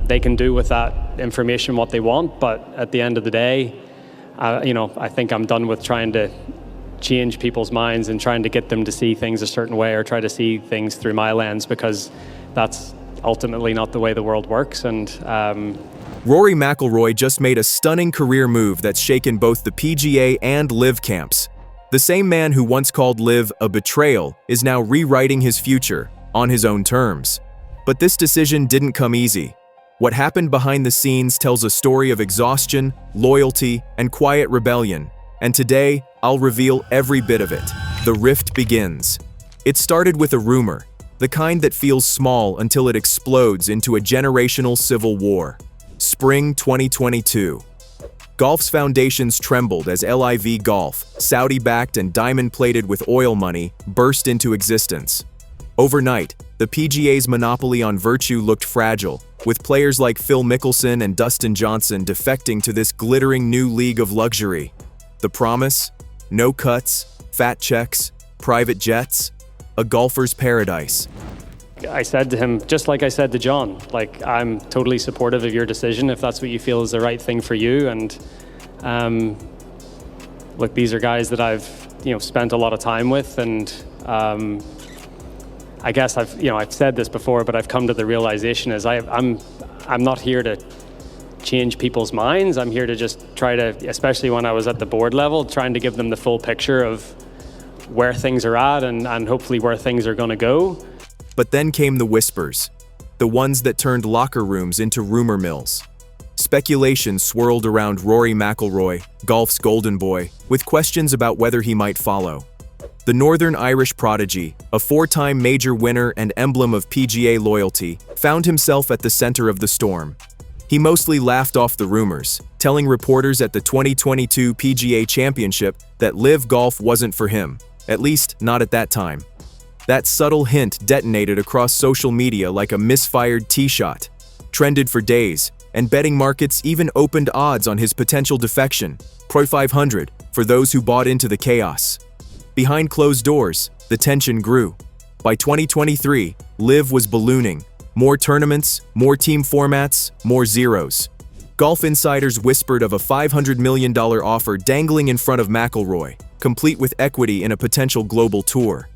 They can do with that information what they want, but at the end of the day, I think I'm done with trying to change people's minds and trying to get them to see things a certain way or try to see things through my lens, because that's ultimately not the way the world works. And Rory Mcilroy just made a stunning career move that's shaken both the PGA and LIV camps. The same man who once called LIV a betrayal is now rewriting his future on his own terms. But this decision didn't come easy. What happened behind the scenes tells a story of exhaustion, loyalty, and quiet rebellion. And today, I'll reveal every bit of it. The rift begins. It started with a rumor, the kind that feels small until it explodes into a generational civil war. Spring 2022. Golf's foundations trembled as LIV Golf, Saudi-backed and diamond-plated with oil money, burst into existence. Overnight, the PGA's monopoly on virtue looked fragile, with players like Phil Mickelson and Dustin Johnson defecting to this glittering new league of luxury. The promise? No cuts, fat checks, private jets, a golfer's paradise. I said to him, just like I said to John, I'm totally supportive of your decision if that's what you feel is the right thing for you. And look, these are guys that I've spent a lot of time with, and I guess I've said this before, but I've come to the realization is I'm not here to change people's minds. I'm here to just try to, especially when I was at the board level, trying to give them the full picture of where things are at and hopefully where things are going to go. But then came the whispers, the ones that turned locker rooms into rumor mills. Speculation swirled around Rory Mcilroy, golf's golden boy, with questions about whether he might follow. The Northern Irish prodigy, a four-time major winner and emblem of PGA loyalty, found himself at the center of the storm. He mostly laughed off the rumors, telling reporters at the 2022 PGA Championship that LIV Golf wasn't for him, at least not at that time. That subtle hint detonated across social media like a misfired tee shot, trended for days, and betting markets even opened odds on his potential defection, Pro 500, for those who bought into the chaos. Behind closed doors, the tension grew. By 2023, LIV was ballooning. More tournaments, more team formats, more zeros. Golf insiders whispered of a $500 million offer dangling in front of McIlroy, complete with equity in a potential global tour.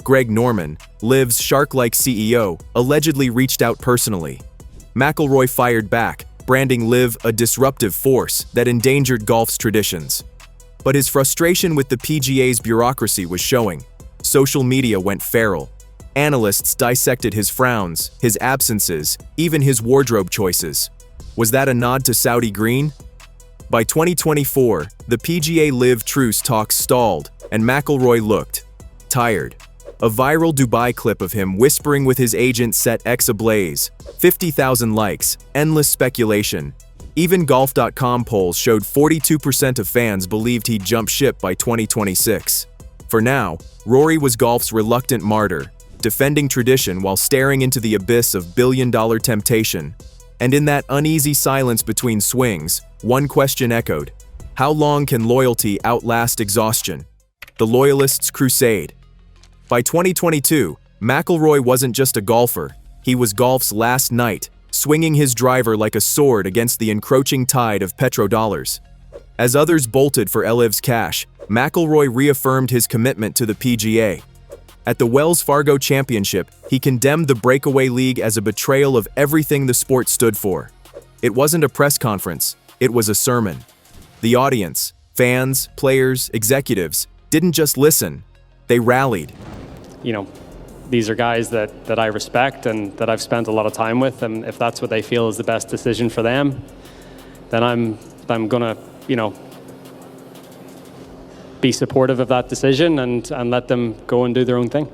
Greg Norman, LIV's shark-like CEO, allegedly reached out personally. McIlroy fired back, branding LIV a disruptive force that endangered golf's traditions. But his frustration with the PGA's bureaucracy was showing. Social media went feral. Analysts dissected his frowns, his absences, even his wardrobe choices. Was that a nod to Saudi green? By 2024, the PGA LIV truce talks stalled, and McIlroy looked tired. A viral Dubai clip of him whispering with his agent set X ablaze. 50,000 likes, endless speculation. Even Golf.com polls showed 42% of fans believed he'd jump ship by 2026. For now, Rory was golf's reluctant martyr, defending tradition while staring into the abyss of billion-dollar temptation. And in that uneasy silence between swings, one question echoed: how long can loyalty outlast exhaustion? The Loyalists' crusade. By 2022, McIlroy wasn't just a golfer, he was golf's last knight, swinging his driver like a sword against the encroaching tide of petrodollars. As others bolted for LIV's cash, McIlroy reaffirmed his commitment to the PGA. At the Wells Fargo Championship, he condemned the breakaway league as a betrayal of everything the sport stood for. It wasn't a press conference, it was a sermon. The audience, fans, players, executives, didn't just listen, they rallied. These are guys that I respect and that I've spent a lot of time with, and if that's what they feel is the best decision for them, then I'm gonna, be supportive of that decision and let them go and do their own thing.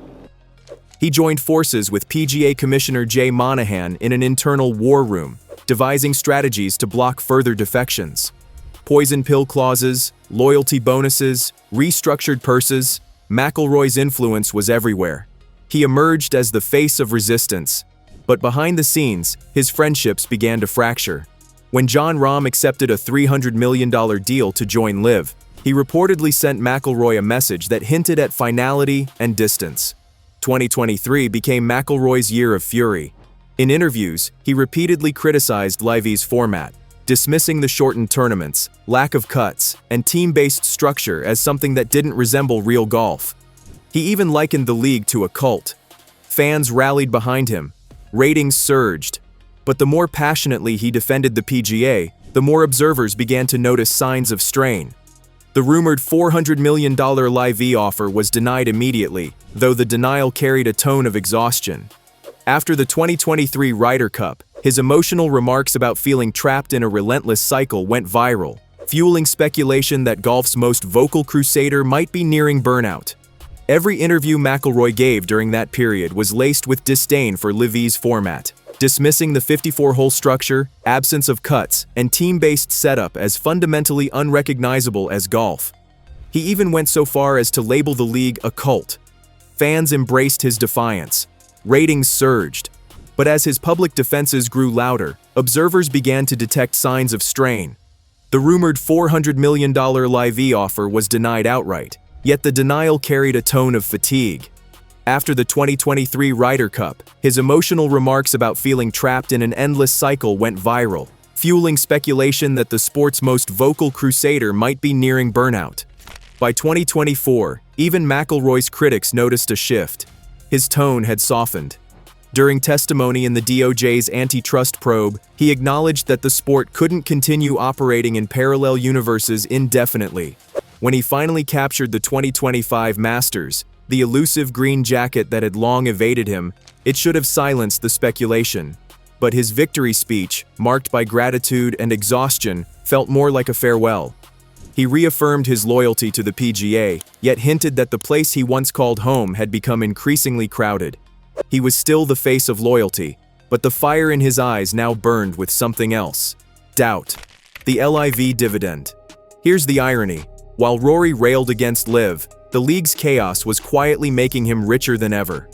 He joined forces with PGA Commissioner Jay Monahan in an internal war room, devising strategies to block further defections. Poison pill clauses, loyalty bonuses, restructured purses. McIlroy's influence was everywhere. He emerged as the face of resistance. But behind the scenes, his friendships began to fracture. When Jon Rahm accepted a $300 million deal to join LIV, he reportedly sent McIlroy a message that hinted at finality and distance. 2023 became McIlroy's year of fury. In interviews, he repeatedly criticized Livy's format, dismissing the shortened tournaments, lack of cuts, and team-based structure as something that didn't resemble real golf. He even likened the league to a cult. Fans rallied behind him. Ratings surged. But the more passionately he defended the PGA, the more observers began to notice signs of strain. The rumored $400 million Livy offer was denied immediately, though the denial carried a tone of exhaustion. After the 2023 Ryder Cup, his emotional remarks about feeling trapped in a relentless cycle went viral, fueling speculation that golf's most vocal crusader might be nearing burnout. Every interview McIlroy gave during that period was laced with disdain for Livy's format, dismissing the 54-hole structure, absence of cuts, and team-based setup as fundamentally unrecognizable as golf. He even went so far as to label the league a cult. Fans embraced his defiance. Ratings surged. But as his public defenses grew louder, observers began to detect signs of strain. The rumored $400 million Livy offer was denied outright, yet the denial carried a tone of fatigue. After the 2023 Ryder Cup, his emotional remarks about feeling trapped in an endless cycle went viral, fueling speculation that the sport's most vocal crusader might be nearing burnout. By 2024, even McIlroy's critics noticed a shift. His tone had softened. During testimony in the DOJ's antitrust probe, he acknowledged that the sport couldn't continue operating in parallel universes indefinitely. When he finally captured the 2025 Masters, the elusive green jacket that had long evaded him, it should have silenced the speculation. But his victory speech, marked by gratitude and exhaustion, felt more like a farewell. He reaffirmed his loyalty to the PGA, yet hinted that the place he once called home had become increasingly crowded. He was still the face of loyalty, but the fire in his eyes now burned with something else: doubt. The LIV dividend. Here's the irony. While Rory railed against LIV, the league's chaos was quietly making him richer than ever.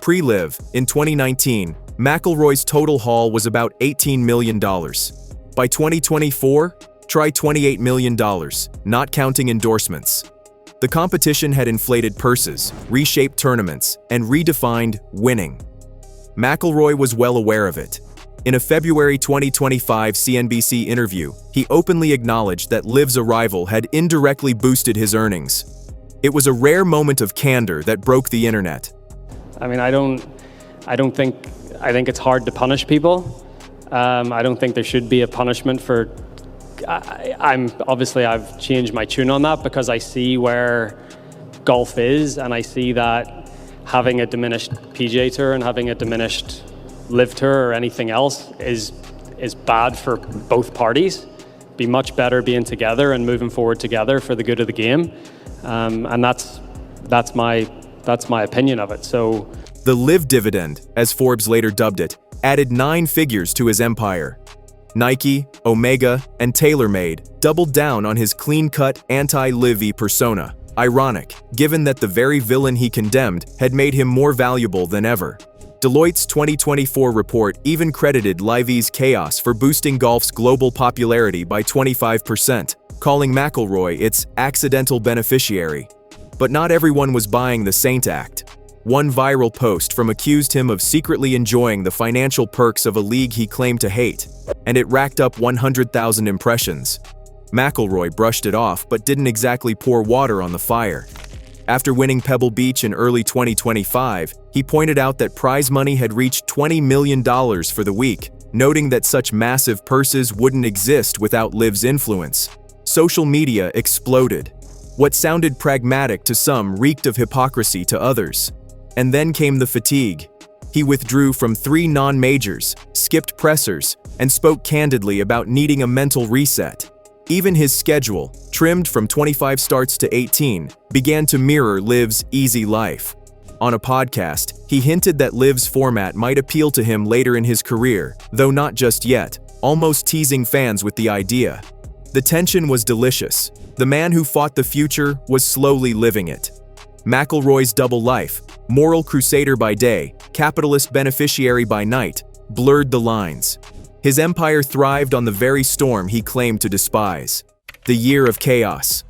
Pre-LIV, in 2019, McIlroy's total haul was about $18 million. By 2024, try $28 million, not counting endorsements. The competition had inflated purses, reshaped tournaments, and redefined winning. McIlroy was well aware of it. In a February 2025 CNBC interview, he openly acknowledged that LIV's arrival had indirectly boosted his earnings. It was a rare moment of candor that broke the internet. I mean, I think it's hard to punish people. I don't think there should be a punishment for. I've changed my tune on that because I see where golf is, and I see that having a diminished PGA Tour and having a diminished LIV Tour or anything else is bad for both parties. Be much better being together and moving forward together for the good of the game, and that's my opinion of it. So the LIV dividend, as Forbes later dubbed it, added 9 figures to his empire. Nike, Omega, and TaylorMade doubled down on his clean-cut anti-Livy persona. Ironic, given that the very villain he condemned had made him more valuable than ever. Deloitte's 2024 report even credited Livy's chaos for boosting golf's global popularity by 25%, calling McIlroy its accidental beneficiary. But not everyone was buying the Saint Act. One viral post accused him of secretly enjoying the financial perks of a league he claimed to hate, and it racked up 100,000 impressions. McIlroy brushed it off but didn't exactly pour water on the fire. After winning Pebble Beach in early 2025, he pointed out that prize money had reached $20 million for the week, noting that such massive purses wouldn't exist without LIV's influence. Social media exploded. What sounded pragmatic to some reeked of hypocrisy to others. And then came the fatigue. He withdrew from 3 non-majors, skipped pressers, and spoke candidly about needing a mental reset. Even his schedule, trimmed from 25 starts to 18, began to mirror LIV's easy life. On a podcast, he hinted that LIV's format might appeal to him later in his career, though not just yet, almost teasing fans with the idea. The tension was delicious. The man who fought the future was slowly living it. McIlroy's double life, moral crusader by day, capitalist beneficiary by night, blurred the lines. His empire thrived on the very storm he claimed to despise. The year of chaos.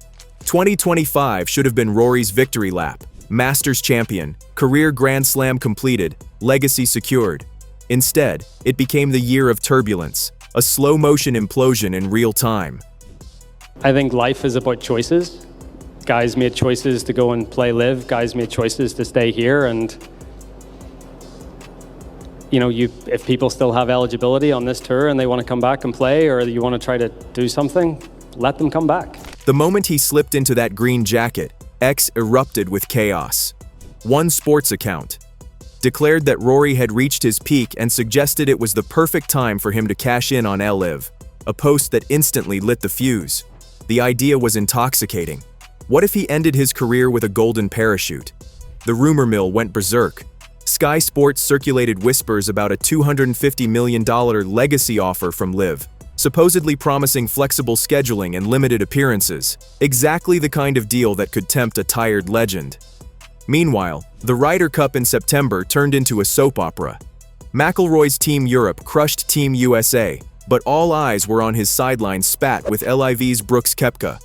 2025 should have been Rory's victory lap. Masters champion, career Grand Slam completed, legacy secured. Instead, it became the year of turbulence, a slow-motion implosion in real time. I think life is about choices. Guys made choices to go and play live. Guys made choices to stay here. And, if people still have eligibility on this tour and they want to come back and play, or you want to try to do something, let them come back. The moment he slipped into that green jacket, X erupted with chaos. One sports account declared that Rory had reached his peak and suggested it was the perfect time for him to cash in on LIV, a post that instantly lit the fuse. The idea was intoxicating. What if he ended his career with a golden parachute? The rumor mill went berserk. Sky Sports circulated whispers about a $250 million legacy offer from LIV, supposedly promising flexible scheduling and limited appearances, exactly the kind of deal that could tempt a tired legend. Meanwhile, the Ryder Cup in September turned into a soap opera. McIlroy's Team Europe crushed Team USA, but all eyes were on his sideline spat with LIV's Brooks Koepka.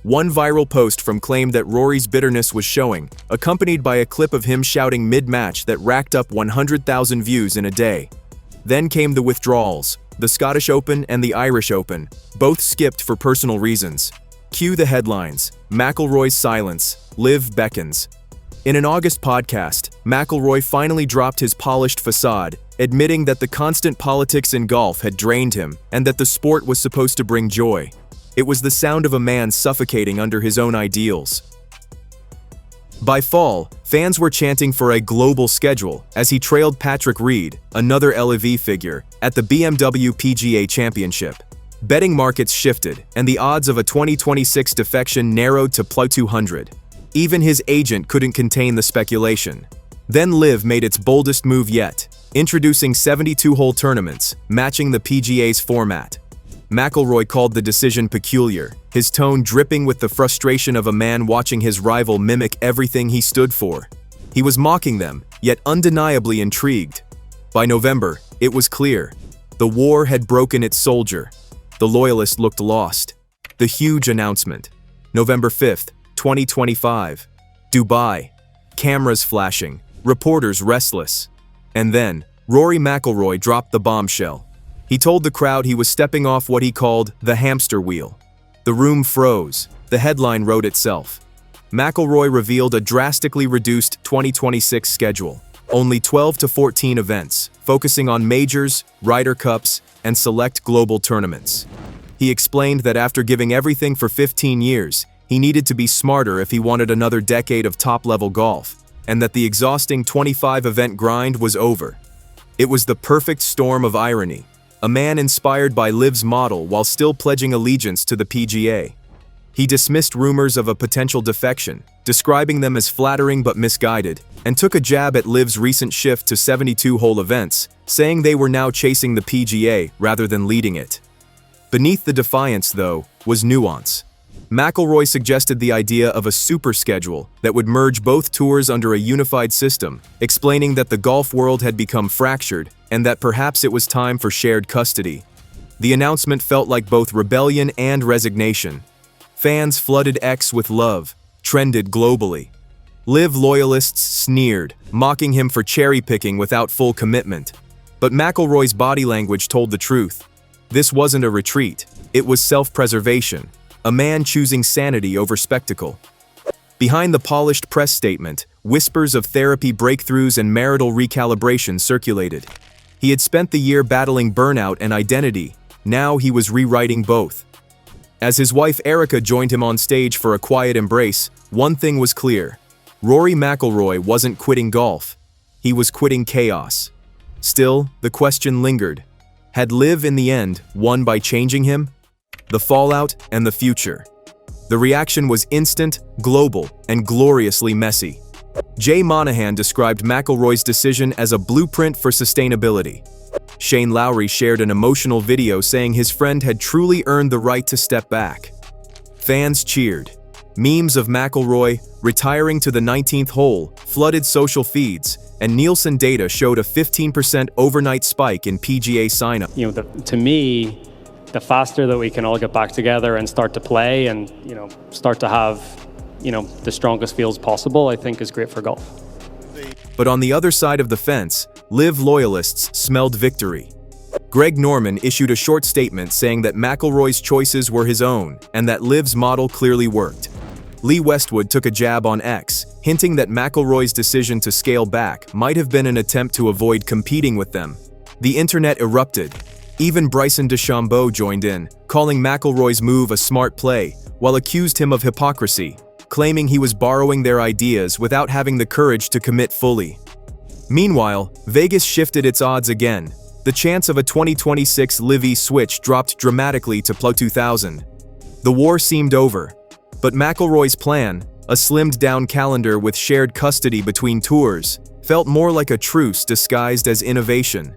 One viral post from claimed that Rory's bitterness was showing, accompanied by a clip of him shouting mid-match that racked up 100,000 views in a day. Then came the withdrawals, the Scottish Open and the Irish Open, both skipped for personal reasons. Cue the headlines: McIlroy's silence, LIV beckons. In an August podcast, McIlroy finally dropped his polished facade, admitting that the constant politics in golf had drained him and that the sport was supposed to bring joy. It was the sound of a man suffocating under his own ideals. By fall, fans were chanting for a global schedule as he trailed Patrick Reed, another LIV figure, at the BMW PGA Championship. Betting markets shifted, and the odds of a 2026 defection narrowed to +200. Even his agent couldn't contain the speculation. Then LIV made its boldest move yet, introducing 72-hole tournaments, matching the PGA's format. McIlroy called the decision peculiar, his tone dripping with the frustration of a man watching his rival mimic everything he stood for. He was mocking them, yet undeniably intrigued. By November, it was clear. The war had broken its soldier. The loyalist looked lost. The huge announcement. November 5th, 2025. Dubai. Cameras flashing. Reporters restless. And then, Rory Mcilroy dropped the bombshell. He told the crowd he was stepping off what he called the hamster wheel. The room froze. The headline wrote itself. McIlroy revealed a drastically reduced 2026 schedule. Only 12 to 14 events, focusing on majors, Ryder Cups, and select global tournaments. He explained that after giving everything for 15 years, he needed to be smarter if he wanted another decade of top-level golf, and that the exhausting 25-event grind was over. It was the perfect storm of irony. A man inspired by LIV's model while still pledging allegiance to the PGA. He dismissed rumors of a potential defection, describing them as flattering but misguided, and took a jab at LIV's recent shift to 72-hole events, saying they were now chasing the PGA rather than leading it. Beneath the defiance, though, was nuance. McIlroy suggested the idea of a super schedule that would merge both tours under a unified system, explaining that the golf world had become fractured and that perhaps it was time for shared custody. The announcement felt like both rebellion and resignation. Fans flooded X with love, trended globally. LIV loyalists sneered, mocking him for cherry-picking without full commitment. But McIlroy's body language told the truth. This wasn't a retreat, it was self-preservation. A man choosing sanity over spectacle. Behind the polished press statement, whispers of therapy breakthroughs and marital recalibration circulated. He had spent the year battling burnout and identity. Now he was rewriting both. As his wife Erica joined him on stage for a quiet embrace, one thing was clear. Rory Mcilroy wasn't quitting golf. He was quitting chaos. Still, the question lingered. Had LIV in the end won by changing him? The fallout and the future. The reaction was instant, global, and gloriously messy. Jay Monahan described McIlroy's decision as a blueprint for sustainability. Shane Lowry shared an emotional video saying his friend had truly earned the right to step back. Fans cheered. Memes of McIlroy retiring to the 19th hole flooded social feeds, and Nielsen data showed a 15% overnight spike in PGA sign-up. To me, the faster that we can all get back together and start to play and, start to have, the strongest fields possible, I think is great for golf. But on the other side of the fence, Liv loyalists smelled victory. Greg Norman issued a short statement saying that McIlroy's choices were his own and that Liv's model clearly worked. Lee Westwood took a jab on X, hinting that McIlroy's decision to scale back might have been an attempt to avoid competing with them. The internet erupted. Even Bryson DeChambeau joined in, calling McIlroy's move a smart play, while accused him of hypocrisy, claiming he was borrowing their ideas without having the courage to commit fully. Meanwhile, Vegas shifted its odds again. The chance of a 2026 Livy switch dropped dramatically to +2000. The war seemed over, but McIlroy's plan, a slimmed-down calendar with shared custody between tours, felt more like a truce disguised as innovation.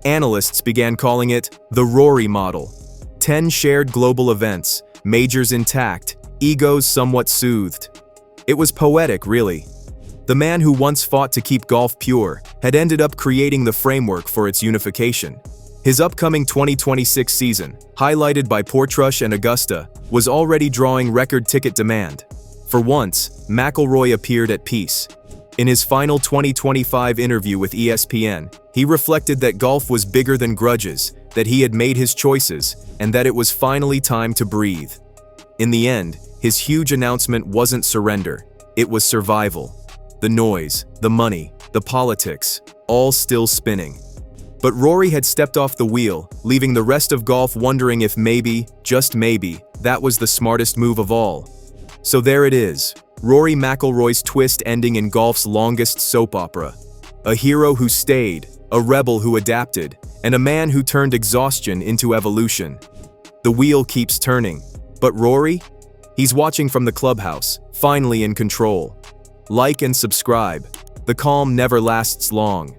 Analysts began calling it the Rory model. 10 shared global events, majors intact, egos somewhat soothed. It was poetic, really. The man who once fought to keep golf pure had ended up creating the framework for its unification. His upcoming 2026 season, highlighted by Portrush and Augusta, was already drawing record ticket demand. For once, McIlroy appeared at peace. In his final 2025 interview with ESPN, he reflected that golf was bigger than grudges, that he had made his choices, and that it was finally time to breathe. In the end, his huge announcement wasn't surrender, it was survival. The noise, the money, the politics, all still spinning. But Rory had stepped off the wheel, leaving the rest of golf wondering if maybe, just maybe, that was the smartest move of all. So there it is, Rory McIlroy's twist ending in golf's longest soap opera. A hero who stayed, a rebel who adapted, and a man who turned exhaustion into evolution. The wheel keeps turning, but Rory? He's watching from the clubhouse, finally in control. Like and subscribe. The calm never lasts long.